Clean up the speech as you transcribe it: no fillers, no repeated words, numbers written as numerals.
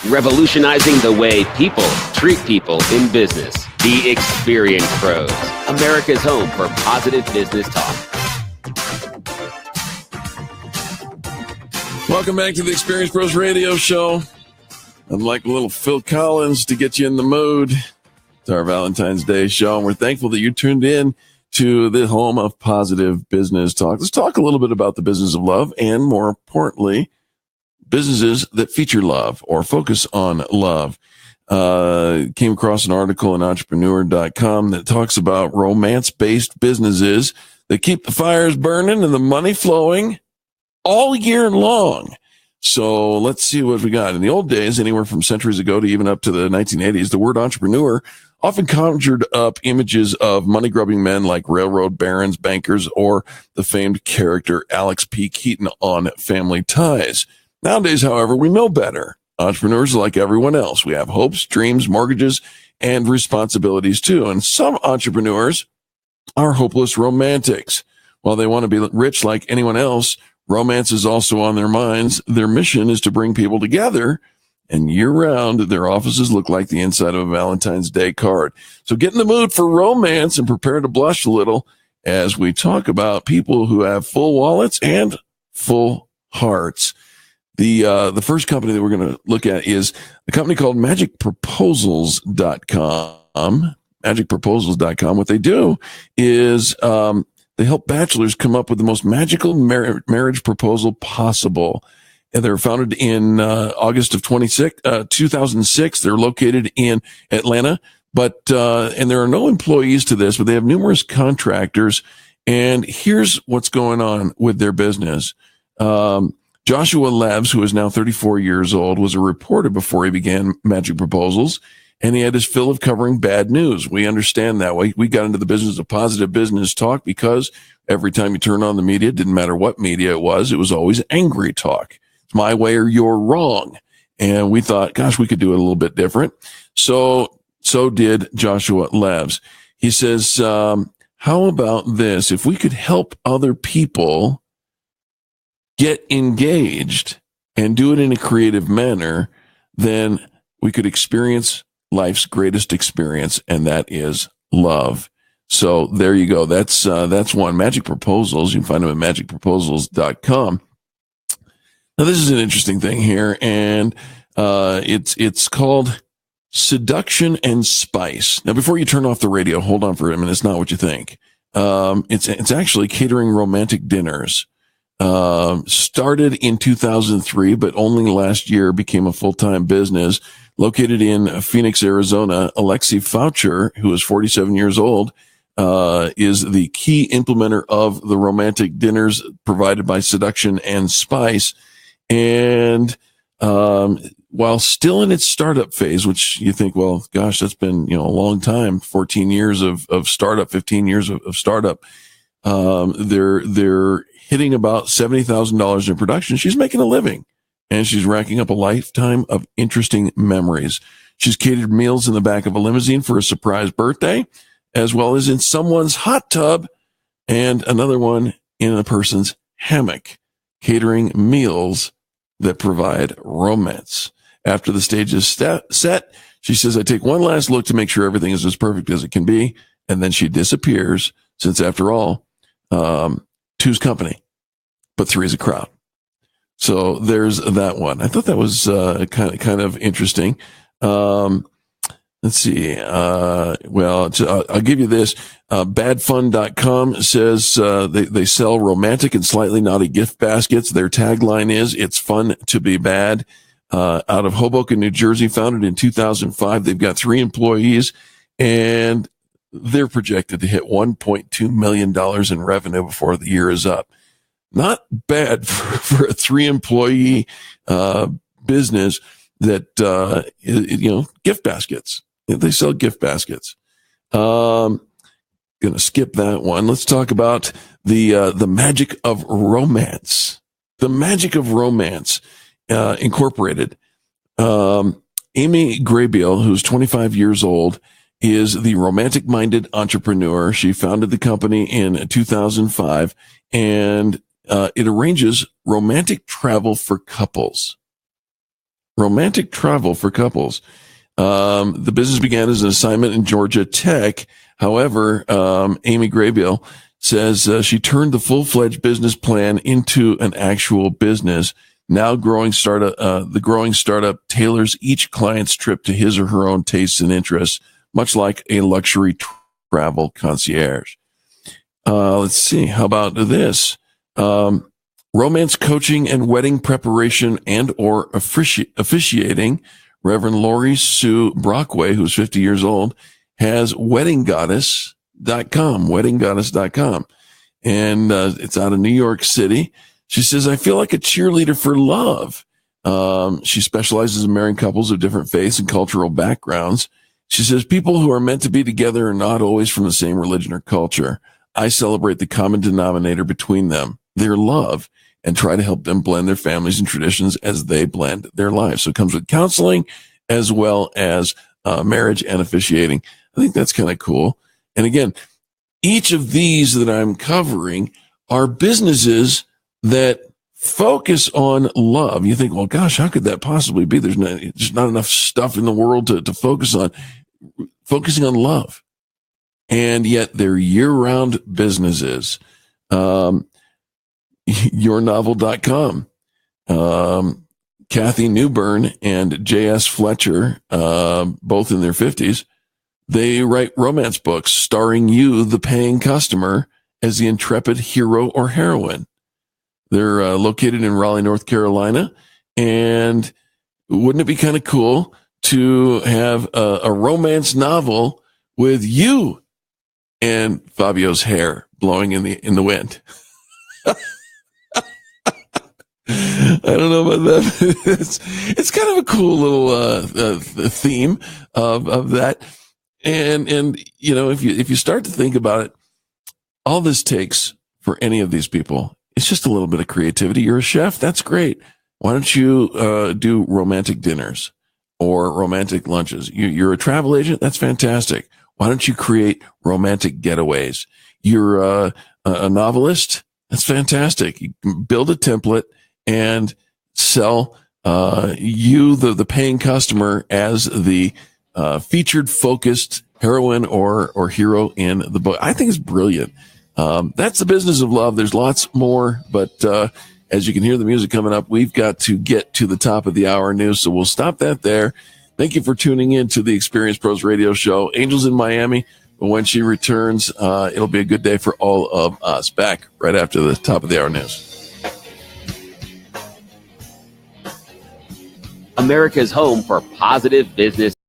revolutionizing the way people treat people in business. The Experience Pros, America's home for positive business talk. Welcome back to the Experience Pros Radio Show. I'm like a little Phil Collins to get you in the mood. It's our Valentine's Day show, and we're thankful that you tuned in to the home of positive business talk. Let's talk a little bit about the business of love, and more importantly, businesses that feature love or focus on love. Came across an article in entrepreneur.com that talks about romance-based businesses that keep the fires burning and the money flowing all year long. So let's see what we got. In the old days, anywhere from centuries ago to even up to the 1980s, the word entrepreneur often conjured up images of money-grubbing men like railroad barons, bankers, or the famed character Alex P. Keaton on Family Ties. Nowadays, however, we know better. Entrepreneurs are like everyone else. We have hopes, dreams, mortgages, and responsibilities too. And some entrepreneurs are hopeless romantics. While they want to be rich like anyone else, romance is also on their minds. Their mission is to bring people together, and year-round, their offices look like the inside of a Valentine's Day card. So get in the mood for romance and prepare to blush a little as we talk about people who have full wallets and full hearts. The first company that we're going to look at is a company called magicproposals.com. Magicproposals.com. What they do is they help bachelors come up with the most magical marriage proposal possible. And they're founded in August of 2006. They're located in Atlanta, and there are no employees to this, but they have numerous contractors. And here's what's going on with their business. Joshua Leves, who is now 34 years old, was a reporter before he began Magic Proposals, and he had his fill of covering bad news. We understand that. We got into the business of positive business talk because every time you turn on the media, it didn't matter what media it was always angry talk. It's my way or you're wrong. And we thought, gosh, we could do it a little bit different. So did Joshua Leves. He says, how about this? If we could help other people get engaged and do it in a creative manner, then we could experience life's greatest experience, and that is love. So there you go. That's one. Magic Proposals. You can find them at magicproposals.com. Now, this is an interesting thing here, and it's called Seduction and Spice. Now, before you turn off the radio, hold on for a minute. It's not what you think. It's actually catering romantic dinners. Started in 2003, but only last year became a full-time business. Located in Phoenix, Arizona, Alexi Foucher, who is 47 years old, is the key implementer of the romantic dinners provided by Seduction and Spice. And while still in its startup phase, which you think, well, gosh, that's been a long time, 14 years of startup, 15 years of startup. They're hitting about $70,000 in production. She's making a living, and she's racking up a lifetime of interesting memories. She's catered meals in the back of a limousine for a surprise birthday, as well as in someone's hot tub and another one in a person's hammock, catering meals that provide romance. After the stage is set, she says, I take one last look to make sure everything is as perfect as it can be, and then she disappears, since after all, two's company, but three is a crowd. So there's that one. I thought that was kind of interesting. Let's see. I'll give you this. Badfun.com says they sell romantic and slightly naughty gift baskets. Their tagline is, it's fun to be bad. Out of Hoboken, New Jersey, founded in 2005. They've got 3 employees, and they're projected to hit $1.2 million in revenue before the year is up. Not bad for a 3-employee business that, gift baskets. They sell gift baskets. Going to skip that one. Let's talk about the magic of romance. The magic of romance, Incorporated. Amy Graybiel, who's 25 years old, is the romantic-minded entrepreneur. She founded the company in 2005, and it arranges romantic travel for couples. romantic travel for couples. The business began as an assignment in Georgia Tech. However, Amy Graybill says she turned the full-fledged business plan into an actual business. Now, the growing startup tailors each client's trip to his or her own tastes and interests, much like a luxury travel concierge. Let's see. How about this? Romance coaching and wedding preparation and or officiating. Reverend Lori Sue Brockway, who's 50 years old, has weddinggoddess.com. And it's out of New York City. She says, I feel like a cheerleader for love. She specializes in marrying couples of different faiths and cultural backgrounds. She says, people who are meant to be together are not always from the same religion or culture. I celebrate the common denominator between them, their love, and try to help them blend their families and traditions as they blend their lives. So it comes with counseling as well as marriage and officiating. I think that's kind of cool. And again, each of these that I'm covering are businesses that focus on love. You think, well, gosh, how could that possibly be? There's just not enough stuff in the world to focus on. Focusing on love. And yet they're year-round businesses. Yournovel.com. Kathy Newbern and J.S. Fletcher, both in their 50s, they write romance books starring you, the paying customer, as the intrepid hero or heroine. They're located in Raleigh, North Carolina. And wouldn't it be kind of cool to have a romance novel with you and Fabio's hair blowing in the wind? I don't know about that. It's kind of a cool little theme of that. And you know, if you start to think about it, all this takes for any of these people, it's just a little bit of creativity. You're a chef, that's great. Why don't you do romantic dinners or romantic lunches? You're a travel agent, that's fantastic. Why don't you create romantic getaways? You're a novelist, that's fantastic. You can build a template and sell you, the paying customer, as the featured focused heroine or hero in the book. I think it's brilliant. That's the business of love. There's lots more, but as you can hear the music coming up, we've got to get to the top of the hour news, so we'll stop that there. Thank you for tuning in to the Experience Pros Radio Show. Angel's in Miami, but when she returns, it'll be a good day for all of us. Back right after the top of the hour news. America's home for positive business.